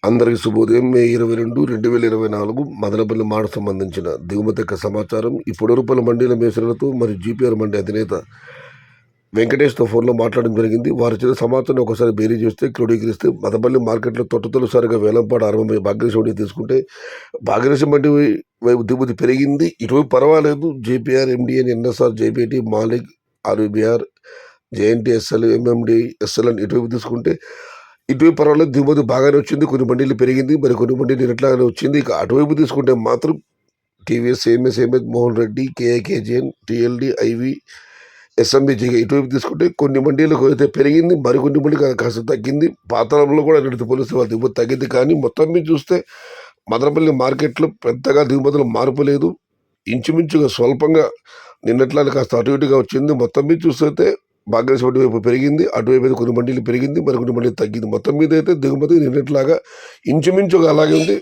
అందరికి శుభోదయం. మే 22, 2024 మదనపల్లి మాట సంబంధించిన దిగుమతి యొక్క సమాచారం. ఈ పొడరుపల్లి మండీల మేసరులతో మరియు జీపీఆర్ మండీ అధినేత వెంకటేష్తో ఫోన్లో మాట్లాడడం జరిగింది. వారి చేసిన సమాచారం ఒకసారి బేరీ చేస్తే క్రోడీకరిస్తే మదనపల్లి మార్కెట్లో తొలిసారిగా వేలంపాట ఆరంభమై భాగ్యదేశం మండీ తీసుకుంటే భాగ్యదేశం మండీ వైపు దిగుమతి పెరిగింది. ఇటువైపు పర్వాలేదు. JPR, MDN, NSR, JPT, Malik, RBR, JNT, SL, MMD, SLN ఇటువైపు తీసుకుంటే ఇటువైపు పర్వాలేదు. దిగుమతి బాగానే వచ్చింది. కొన్ని మండీలు పెరిగింది, మరి కొన్ని మండీలు ఎట్లాగానే వచ్చింది. ఇక అటువైపు తీసుకుంటే మాత్రం TVS, AMS, Mohan Reddy, KIKJN, TLD, IV, ఎస్ఎంబీజీగా ఇటువైపు తీసుకుంటే కొన్ని మండీలకు అయితే పెరిగింది, మరికొన్ని మండీలు కాస్త తగ్గింది. పాతాళంలో కూడా అన్నిటితో పోలిస్తే వాళ్ళ దిగుమతి తగ్గింది. కానీ మొత్తం మీద చూస్తే మదనపల్లి మార్కెట్లో పెద్దగా దిగుమతులు మార్పు లేదు. ఇంచుమించుగా స్వల్పంగా నిన్నట్లానే కాస్త అటు ఇటుగా వచ్చింది. మొత్తం మీద చూస్తే భాగ్యదేశం మండీ వైపు పెరిగింది, అటువైపు అయితే కొన్ని మండీలు పెరిగింది, మరి కొన్ని మండీలు తగ్గింది. మొత్తం మీద అయితే దిగుమతి నిన్నట్లాగా ఇంచుమించుగా అలాగే ఉంది.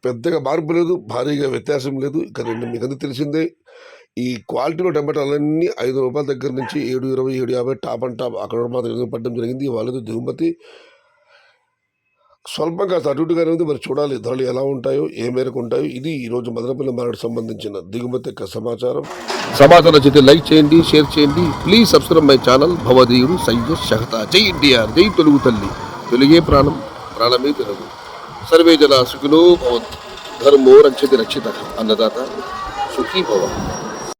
పెద్దగా మార్పు లేదు, భారీగా వ్యత్యాసం లేదు. ఇక మీకు అందరూ తెలిసిందే, ఈ క్వాలిటీలో టమాటాలన్నీ ₹5 దగ్గర నుంచి 7.20, 7.50 టాప్ అండ్ టాప్ అక్కడ మాత్రం పడడం జరిగింది. వాళ్ళతో దిగుమతి స్వల్పంగా అటు ఇటుగానే ఉంది. మరి చూడాలి ధరలు ఎలా ఉంటాయో, ఏ మేరకు ఉంటాయో. ఇది ఈరోజు మదనపల్లి మార్కెట్ సంబంధించిన దిగుమతి యొక్క సమాచారం. నచ్చితే లైక్ చేయండి, షేర్ చేయండి. Please subscribe my channel. భవదీయుడు సయ్యద్ షహతా. జై ఎన్టీఆర్, జై తెలుగు తల్లి. తెలుగే ప్రాణం, ప్రాణమే తెలుగు. సర్వే జన సుఖినో భవంతు. ధర్మో రక్షతి రక్షిత. అన్నదాత సుఖీ భవ.